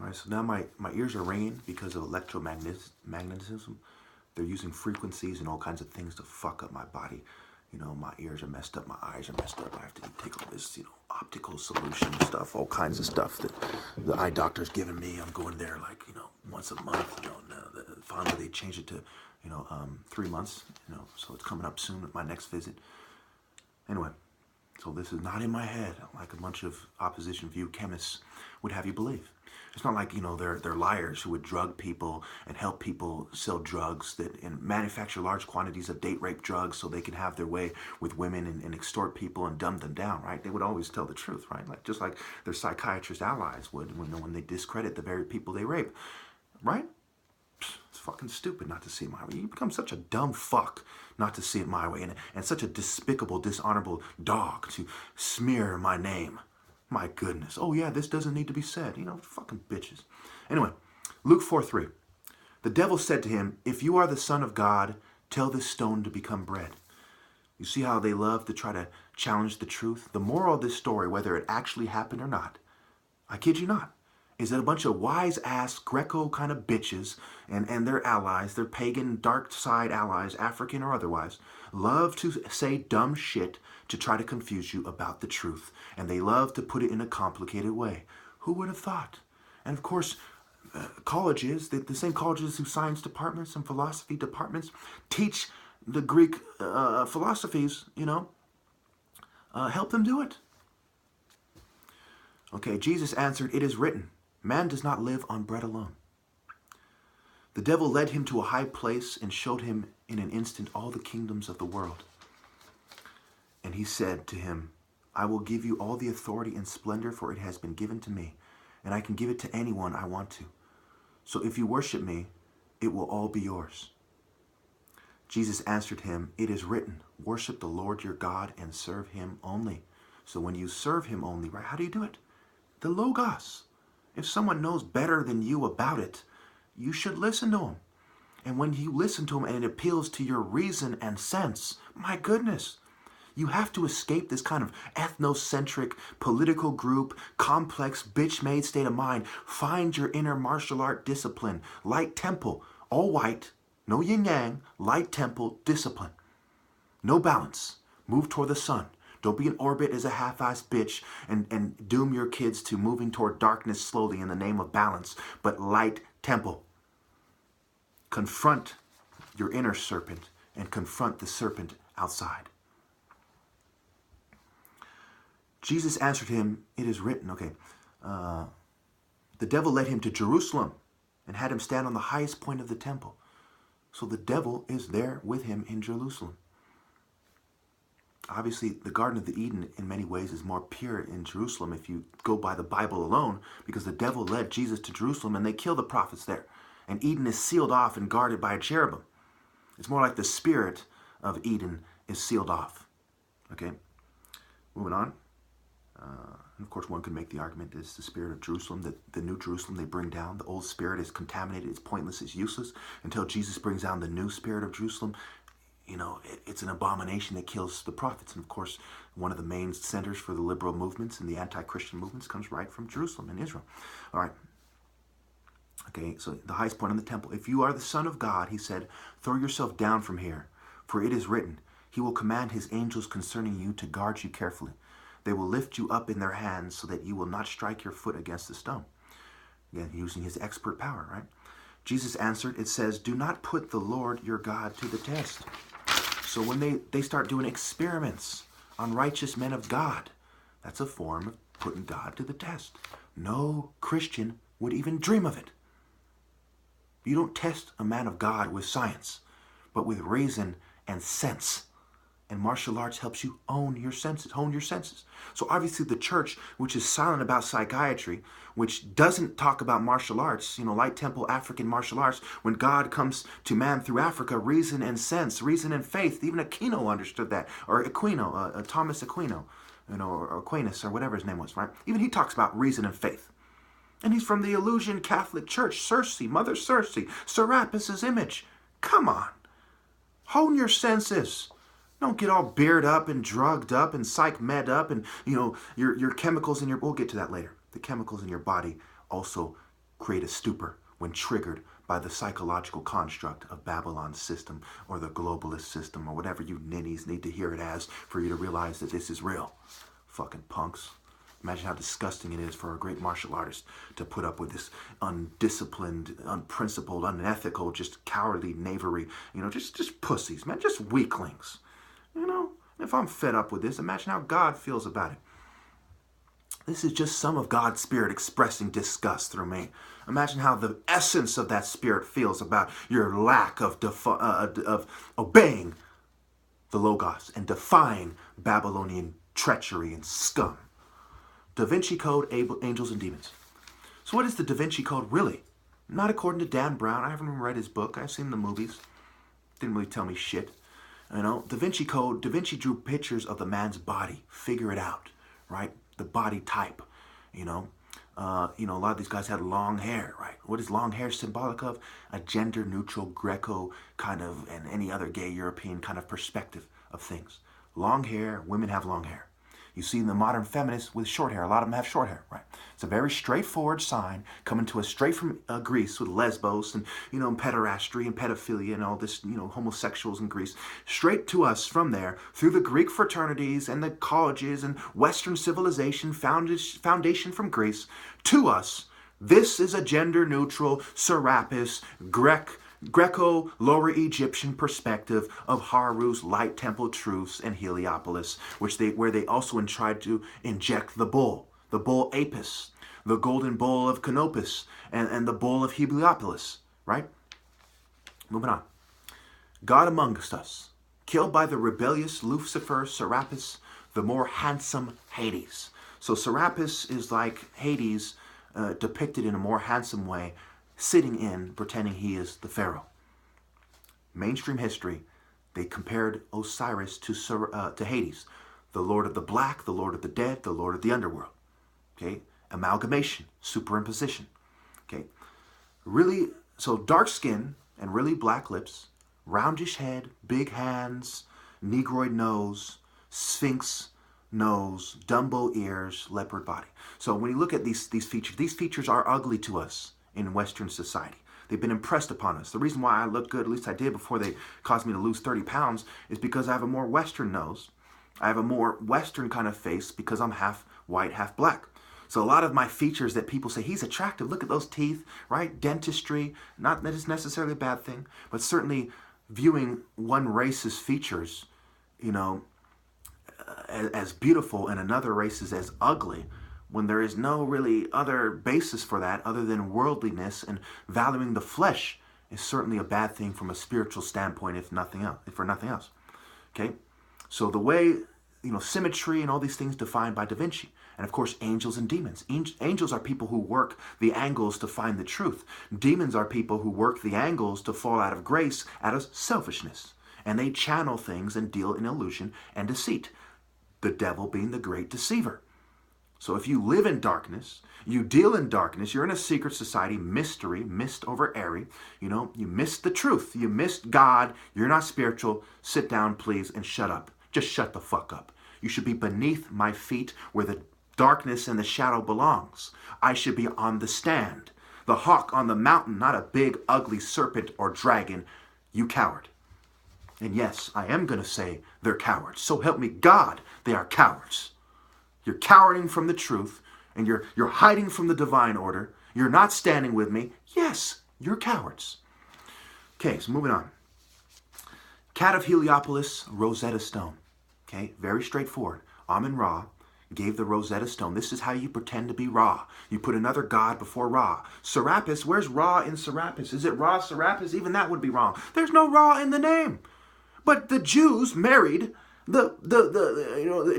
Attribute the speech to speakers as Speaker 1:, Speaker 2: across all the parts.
Speaker 1: All right, so now my ears are ringing because of electromagnetism. They're using frequencies and all kinds of things to fuck up my body. You know, my ears are messed up, my eyes are messed up. I have to take all this, optical solution stuff, all kinds of stuff that the eye doctor's giving me. I'm going there like, once a month. Finally they changed it to, 3 months. So it's coming up soon with my next visit. Anyway, so this is not in my head like a bunch of opposition view chemists would have you believe. It's not like, they're liars who would drug people and help people sell drugs and manufacture large quantities of date rape drugs so they can have their way with women and extort people and dumb them down, right? They would always tell the truth, right? Just like their psychiatrist allies would when they discredit the very people they rape, right? It's fucking stupid not to see it my way. You become such a dumb fuck not to see it my way, and such a despicable, dishonorable dog to smear my name. My goodness. Oh yeah, this doesn't need to be said. Fucking bitches. Anyway, Luke 4:3. The devil said to him, "If you are the Son of God, tell this stone to become bread." You see how they love to try to challenge the truth? The moral of this story, whether it actually happened or not, I kid you not, is that a bunch of wise-ass Greco kind of bitches and their allies, their pagan dark side allies, African or otherwise, love to say dumb shit to try to confuse you about the truth. And they love to put it in a complicated way. Who would have thought? And of course, colleges, the same colleges whose science departments and philosophy departments teach the Greek philosophies, help them do it. Okay, Jesus answered, "It is written, man does not live on bread alone." The devil led him to a high place and showed him in an instant all the kingdoms of the world. And he said to him, "I will give you all the authority and splendor, for it has been given to me, and I can give it to anyone I want to. So if you worship me, it will all be yours." Jesus answered him, "It is written, worship the Lord your God and serve him only." So when you serve him only, right, how do you do it? The Logos. If someone knows better than you about it, you should listen to him. And when you listen to him and it appeals to your reason and sense, my goodness, you have to escape this kind of ethnocentric, political group, complex, bitch-made state of mind. Find your inner martial art discipline. Light temple, all white, no yin-yang, light temple discipline. No balance. Move toward the sun. Don't be in orbit as a half-assed bitch and doom your kids to moving toward darkness slowly in the name of balance, but light temple. Confront your inner serpent and confront the serpent outside. Jesus answered him, "It is written." Okay. The devil led him to Jerusalem and had him stand on the highest point of the temple. So the devil is there with him in Jerusalem. Obviously, the Garden of Eden in many ways is more pure in Jerusalem if you go by the Bible alone, because the devil led Jesus to Jerusalem and they killed the prophets there. And Eden is sealed off and guarded by a cherubim. It's more like the spirit of Eden is sealed off. Okay, moving on. And of course, one could make the argument that it's the spirit of Jerusalem, that the new Jerusalem they bring down. The old spirit is contaminated, it's pointless, it's useless, until Jesus brings down the new spirit of Jerusalem. It's an abomination that kills the prophets. And of course, one of the main centers for the liberal movements and the anti-Christian movements comes right from Jerusalem in Israel. All right. Okay, so the highest point on the temple. "If you are the Son of God," he said, "throw yourself down from here. For it is written, he will command his angels concerning you to guard you carefully. They will lift you up in their hands so that you will not strike your foot against a stone." Again, using his expert power, right? Jesus answered, "It says, do not put the Lord your God to the test." So when they start doing experiments on righteous men of God, that's a form of putting God to the test. No Christian would even dream of it. You don't test a man of God with science, but with reason and sense. And martial arts helps you hone your senses. So obviously the church, which is silent about psychiatry, which doesn't talk about martial arts, light temple African martial arts, when God comes to man through Africa, reason and sense, reason and faith. Even Aquino understood that, or Aquino, Thomas Aquino, or Aquinas, or whatever his name was, right? Even he talks about reason and faith. And he's from the Eleusinian Catholic Church, Circe, Mother Circe, Serapis' image. Come on. Hone your senses. Don't get all beard up and drugged up and psych med up and, your chemicals in your, we'll get to that later. The chemicals in your body also create a stupor when triggered by the psychological construct of Babylon's system or the globalist system or whatever you ninnies need to hear it as for you to realize that this is real. Fucking punks. Imagine how disgusting it is for a great martial artist to put up with this undisciplined, unprincipled, unethical, just cowardly knavery. You know, just pussies, man, just weaklings. You know, if I'm fed up with this, imagine how God feels about it. This is just some of God's Spirit expressing disgust through me. Imagine how the essence of that Spirit feels about your lack of obeying the Logos and defying Babylonian treachery and scum. Da Vinci Code, Angels and Demons. So what is the Da Vinci Code really? Not according to Dan Brown. I haven't even read his book. I've seen the movies. Didn't really tell me shit. You know, Da Vinci Code, Da Vinci drew pictures of the man's body. Figure it out, right? The body type, you know. A lot of these guys had long hair, right? What is long hair symbolic of? A gender-neutral Greco kind of, and any other gay European kind of perspective of things. Long hair, women have long hair. You see the modern feminists with short hair. A lot of them have short hair, right? It's a very straightforward sign coming to us straight from Greece with Lesbos and, and pederasty and pedophilia and all this, homosexuals in Greece. Straight to us from there through the Greek fraternities and the colleges and Western civilization foundation from Greece to us. This is a gender-neutral, Serapis, Greco-Lower Egyptian perspective of Haru's Light Temple Truths and Heliopolis, where they also tried to inject the bull Apis, the golden bull of Canopus, and the bull of Heliopolis, right? Moving on. God amongst us, killed by the rebellious Lucifer, Serapis, the more handsome Hades. So Serapis is like Hades, depicted in a more handsome way, sitting in, pretending he is the pharaoh. Mainstream history, they compared Osiris to Hades, the lord of the black, the lord of the dead, the lord of the underworld. Okay, amalgamation, superimposition. Okay, really, so dark skin and really black lips, roundish head, big hands, negroid nose, sphinx nose, Dumbo ears, leopard body. So when you look at these features are ugly to us in Western society. They've been impressed upon us. The reason why I look good, at least I did before they caused me to lose 30 pounds, is because I have a more Western nose. I have a more Western kind of face because I'm half white, half black. So a lot of my features that people say, he's attractive, look at those teeth, right? Dentistry, not that it's necessarily a bad thing, but certainly viewing one race's features, as beautiful and another race's as ugly, when there is no really other basis for that other than worldliness and valuing the flesh, is certainly a bad thing from a spiritual standpoint, if for nothing else. Okay? So the way, symmetry and all these things defined by Da Vinci. And of course, angels and demons. Angels are people who work the angles to find the truth. Demons are people who work the angles to fall out of grace, out of selfishness. And they channel things and deal in illusion and deceit. The devil being the great deceiver. So if you live in darkness, you deal in darkness, you're in a secret society, mystery, mist over airy, you missed the truth, you missed God, you're not spiritual, sit down please and shut up. Just shut the fuck up. You should be beneath my feet where the darkness and the shadow belongs. I should be on the stand, the hawk on the mountain, not a big ugly serpent or dragon, you coward. And yes, I am going to say they're cowards. So help me God, they are cowards. You're cowarding from the truth, and you're hiding from the divine order. You're not standing with me. Yes, you're cowards. Okay, so moving on. Cat of Heliopolis, Rosetta Stone. Okay, very straightforward. Amun-Ra gave the Rosetta Stone. This is how you pretend to be Ra. You put another god before Ra. Serapis, where's Ra in Serapis? Is it Ra Serapis? Even that would be wrong. There's no Ra in the name. But the Jews married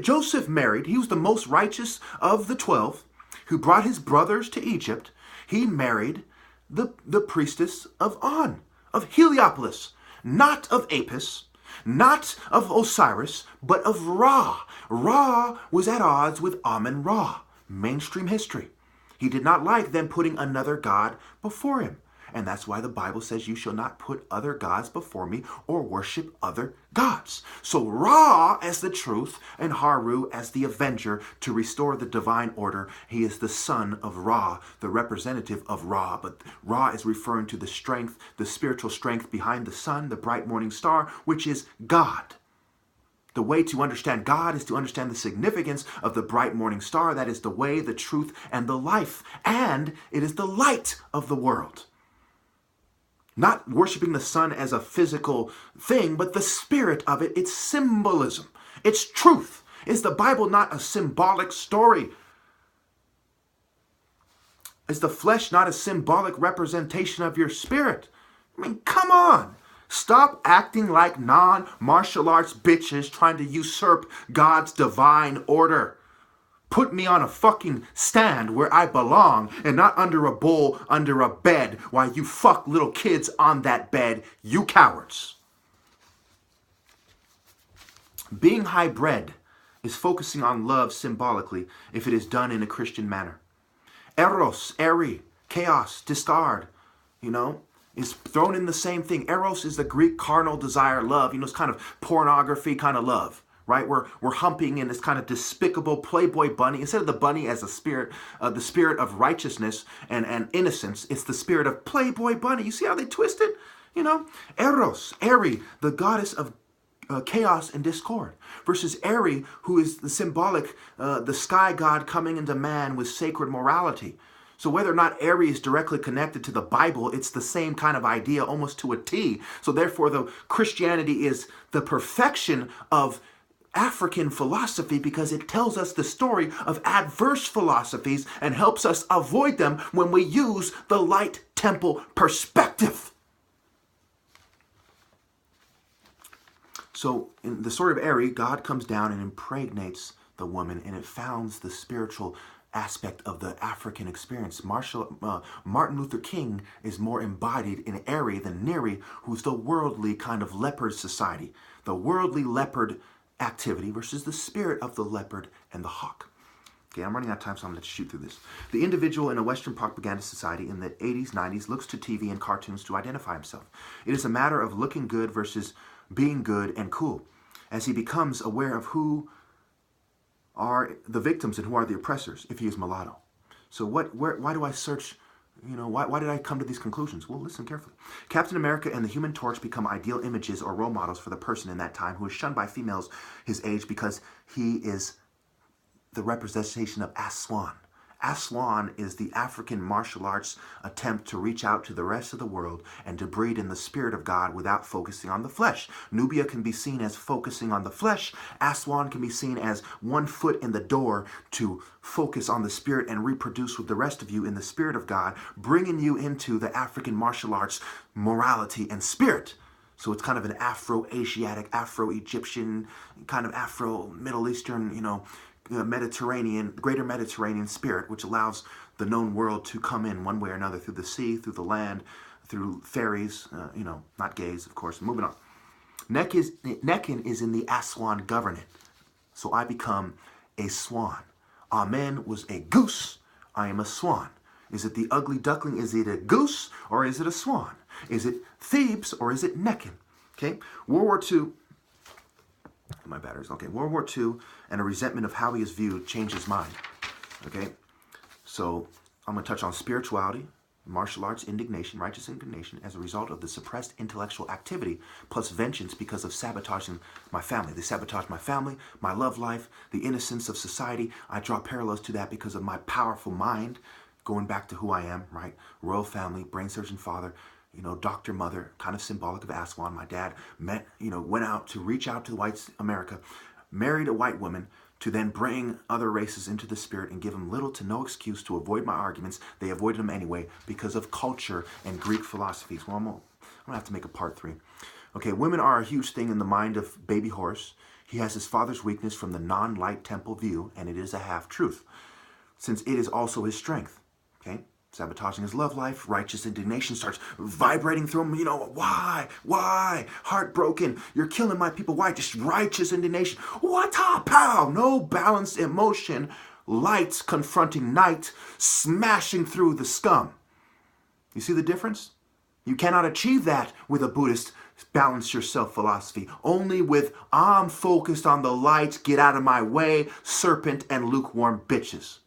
Speaker 1: Joseph married, he was the most righteous of the 12 who brought his brothers to Egypt. He married the priestess of On, of Heliopolis, not of Apis, not of Osiris, but of Ra. Ra was at odds with Amun-Ra, mainstream history. He did not like them putting another god before him. And that's why the Bible says you shall not put other gods before me or worship other gods. So Ra as the truth and Haru as the avenger to restore the divine order. He is the son of Ra, the representative of Ra. But Ra is referring to the strength, the spiritual strength behind the sun, the bright morning star, which is God. The way to understand God is to understand the significance of the bright morning star. That is the way, the truth, and the life. And it is the light of the world. Not worshiping the sun as a physical thing, but the spirit of it. It's symbolism. It's truth. Is the Bible not a symbolic story? Is the flesh not a symbolic representation of your spirit? I mean, come on. Stop acting like non-martial arts bitches trying to usurp God's divine order. Put me on a fucking stand where I belong and not under a bowl, under a bed, while you fuck little kids on that bed, you cowards. Being high-bred is focusing on love symbolically if it is done in a Christian manner. Eros, eri, chaos, discard, is thrown in the same thing. Eros is the Greek carnal desire, love. It's kind of pornography kind of love, right? We're humping in this kind of despicable Playboy bunny. Instead of the bunny as a spirit, the spirit of righteousness and innocence, it's the spirit of Playboy bunny. You see how they twist it? Eros, Eri, the goddess of chaos and discord, versus Eri, who is the symbolic, the sky god coming into man with sacred morality. So whether or not Eri is directly connected to the Bible, it's the same kind of idea almost to a T. So therefore, the Christianity is the perfection of African philosophy because it tells us the story of adverse philosophies and helps us avoid them when we use the light temple perspective. So in the story of Eri, God comes down and impregnates the woman, and it founds the spiritual aspect of the African experience. Martin Luther King is more embodied in Eri than Neri, who's the worldly kind of leopard society. The worldly leopard activity versus the spirit of the leopard and the hawk. Okay, I'm running out of time, so I'm going to shoot through this. The individual in a Western propaganda society in the 80s, 90s looks to TV and cartoons to identify himself. It is a matter of looking good versus being good and cool. As he becomes aware of who are the victims and who are the oppressors if he is mulatto. So why do I search, why did I come to these conclusions? Well, listen carefully. Captain America and the Human Torch become ideal images or role models for the person in that time who is shunned by females his age because he is the representation of Aswan. Aswan is the African martial arts attempt to reach out to the rest of the world and to breed in the spirit of God without focusing on the flesh. Nubia can be seen as focusing on the flesh. Aswan can be seen as one foot in the door to focus on the spirit and reproduce with the rest of you in the spirit of God, bringing you into the African martial arts morality and spirit. So it's kind of an Afro-Asiatic, Afro-Egyptian, kind of Afro-Middle Eastern, Mediterranean, greater Mediterranean spirit, which allows the known world to come in one way or another through the sea, through the land, through ferries, not gays, of course. Moving on. Nekin is in the Aswan government. So I become a swan. Amen was a goose. I am a swan. Is it the ugly duckling? Is it a goose or is it a swan? Is it Thebes or is it Nekin? Okay. World War II. My batteries. Okay. World War II and a resentment of how he is viewed changed his mind. Okay. So I'm going to touch on spirituality, martial arts, indignation, righteous indignation as a result of the suppressed intellectual activity plus vengeance because of sabotaging my family. They sabotaged my family, my love life, the innocence of society. I draw parallels to that because of my powerful mind, going back to who I am, right? Royal family, brain surgeon father, doctor mother, kind of symbolic of Aswan. My dad went out to reach out to white America, married a white woman to then bring other races into the spirit and give them little to no excuse to avoid my arguments. They avoided them anyway because of culture and Greek philosophies. Well, I'm going to have to make a part 3. Okay, women are a huge thing in the mind of Baby Horse. He has his father's weakness from the non-light temple view, and it is a half-truth, since it is also his strength. Okay? Sabotaging his love life, righteous indignation starts vibrating through him. Why? Heartbroken. You're killing my people. Why? Just righteous indignation. What a pow! No balanced emotion. Light confronting night, smashing through the scum. You see the difference? You cannot achieve that with a Buddhist balance yourself philosophy. Only with I'm focused on the light, get out of my way, serpent and lukewarm bitches.